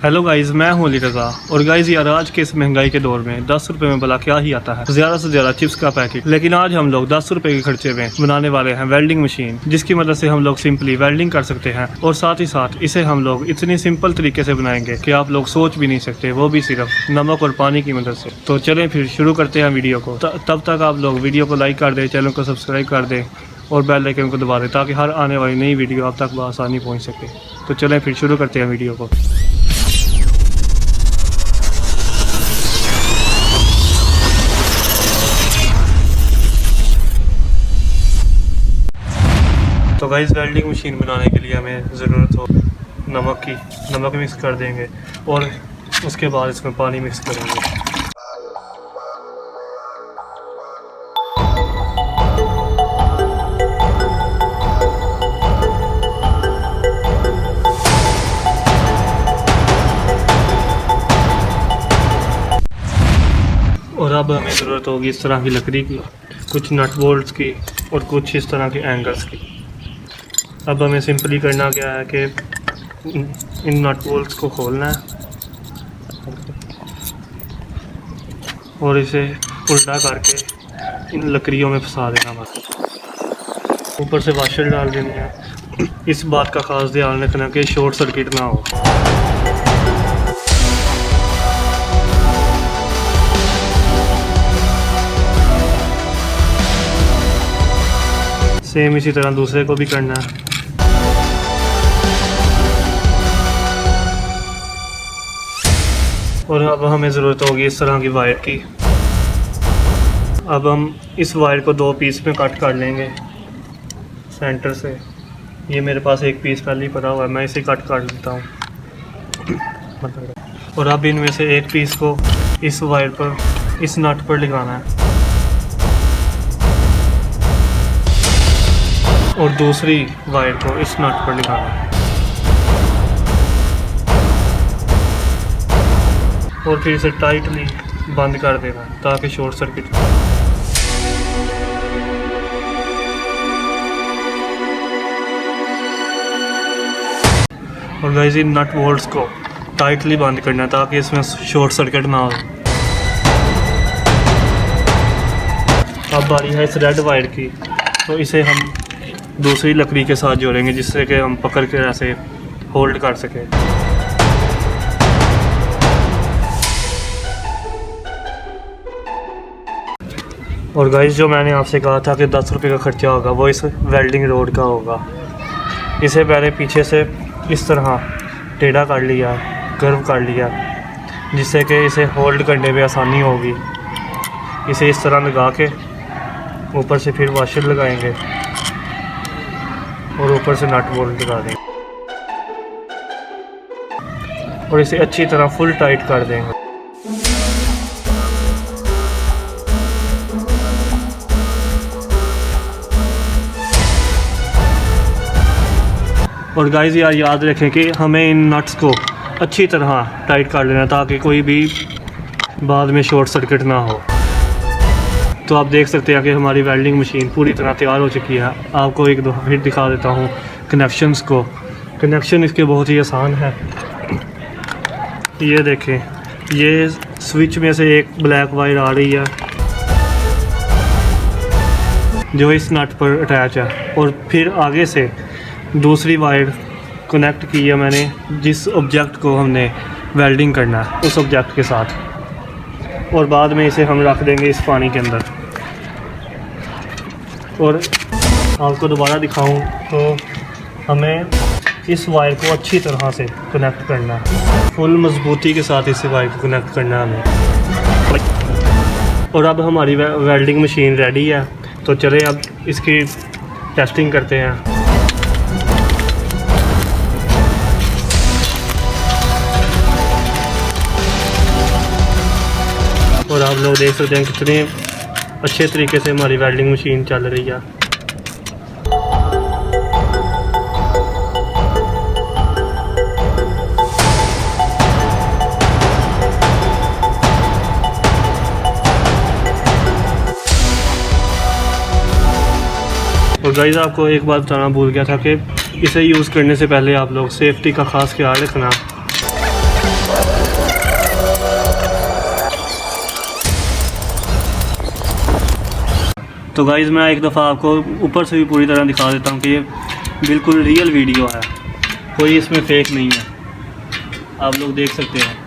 Hello guys, मैं हूं अली रज़ा। और गाइज़ यार, आज के इस महंगाई के दौर में 10 रुपए में भला क्या ही आता है, ज़्यादा से ज़्यादा चिप्स का पैकेट। लेकिन आज हम लोग 10 रुपए के खर्चे में बनाने वाले हैं वेल्डिंग मशीन, जिसकी मदद से हम लोग सिंपली वेल्डिंग कर सकते हैं। और साथ ही साथ इसे हम लोग इतनी सिंपल तरीके से बनाएंगे कि आप लोग सोच भी नहीं सकते, वो भी सिर्फ नमक और पानी की मदद से। तो चलें फिर शुरू करते हैं वीडियो को। तब तक आप लोग वीडियो को लाइक कर दें, चैनल को सब्सक्राइब कर दें और बेल आइकन को दबा दें, ताकि हर आने वाली नई वीडियो आप तक बआसानी पहुँच सके। तो चलें फिर शुरू करते हैं वीडियो को। तो गाइस, वेल्डिंग मशीन बनाने के लिए हमें ज़रूरत हो नमक की। नमक मिक्स कर देंगे और उसके बाद इसमें पानी मिक्स करेंगे। और अब हमें ज़रूरत होगी इस तरह की लकड़ी की, कुछ नट बोल्ट्स की और कुछ इस तरह के एंगल्स की। अब हमें सिंपली करना क्या है कि इन नट बोल्ट्स को खोलना है और इसे उल्टा करके इन लकड़ियों में फंसा देना। बस ऊपर से वाशर डाल देनी है। इस बात का खास ध्यान रखना कि शॉर्ट सर्किट ना हो। सेम इसी तरह दूसरे को भी करना है। और अब हमें ज़रूरत होगी इस तरह की वायर की। अब हम इस वायर को 2 पीस में कट कर लेंगे सेंटर से। ये मेरे पास एक पीस पहले ही पड़ा हुआ है, मैं इसे कट कर लेता हूँ। और अब इनमें से एक पीस को इस वायर पर, इस नट पर लगाना है और दूसरी वायर को इस नट पर लगाना है और फिर इसे टाइटली बंद कर देना ताकि शॉर्ट सर्किट। और गाइस, इन नट बोल्ट्स को टाइटली बंद करना ताकि इसमें शॉर्ट सर्किट ना हो। अब बारी है इस रेड वायर की, तो इसे हम दूसरी लकड़ी के साथ जोड़ेंगे जिससे कि हम पकड़ के ऐसे होल्ड कर सकें। और गाइस, जो मैंने आपसे कहा था कि 10 रुपये का खर्चा होगा, वो इस वेल्डिंग रोड का होगा। इसे पहले पीछे से इस तरह टेढ़ा कर लिया, कर्व कर लिया, जिससे कि इसे होल्ड करने में आसानी होगी। इसे इस तरह लगा के ऊपर से फिर वाशर लगाएंगे और ऊपर से नट बोल्ट लगा देंगे और इसे अच्छी तरह फुल टाइट कर देंगे। और गाइस यार, याद रखें कि हमें इन नट्स को अच्छी तरह टाइट कर लेना ताकि कोई भी बाद में शॉर्ट सर्किट ना हो। तो आप देख सकते हैं कि हमारी वेल्डिंग मशीन पूरी तरह तैयार हो चुकी है। आपको एक दफ़ा फिर दिखा देता हूँ कनेक्शंस को। कनेक्शन इसके बहुत ही आसान है। ये देखें, ये स्विच में से एक ब्लैक वायर आ रही है जो इस नट पर अटैच है, और फिर आगे से दूसरी वायर कनेक्ट की है मैंने जिस ऑब्जेक्ट को हमने वेल्डिंग करना है उस ऑब्जेक्ट के साथ। और बाद में इसे हम रख देंगे इस पानी के अंदर। और आपको दोबारा दिखाऊं तो हमें इस वायर को अच्छी तरह से कनेक्ट करना है, फुल मजबूती के साथ इस वायर को कनेक्ट करना है हमें। और अब हमारी वेल्डिंग मशीन रेडी है, तो चलें अब इसकी टेस्टिंग करते हैं। और आप लोग देख सकते हैं कितने अच्छे तरीके से हमारी वेल्डिंग मशीन चल रही है। और गाइस, आपको एक बात बताना भूल गया था कि इसे यूज़ करने से पहले आप लोग सेफ्टी का ख़ास ख्याल रखना। तो गाइज़ मैं एक दफ़ा आपको ऊपर से भी पूरी तरह दिखा देता हूँ कि ये बिल्कुल रियल वीडियो है, कोई इसमें फेक नहीं है, आप लोग देख सकते हैं।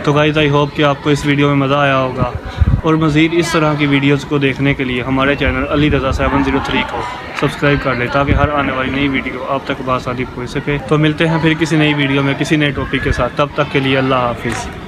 तो गाइज़ आई होप कि आपको इस वीडियो में मज़ा आया होगा, और मज़ीद इस तरह की वीडियोस को देखने के लिए हमारे चैनल अली रज़ा 703 को सब्सक्राइब कर लें ताकि हर आने वाली नई वीडियो आप तक बासानी पहुँच सके। तो मिलते हैं फिर किसी नई वीडियो में किसी नए टॉपिक के साथ, तब तक के लिए अल्लाह हाफिज़।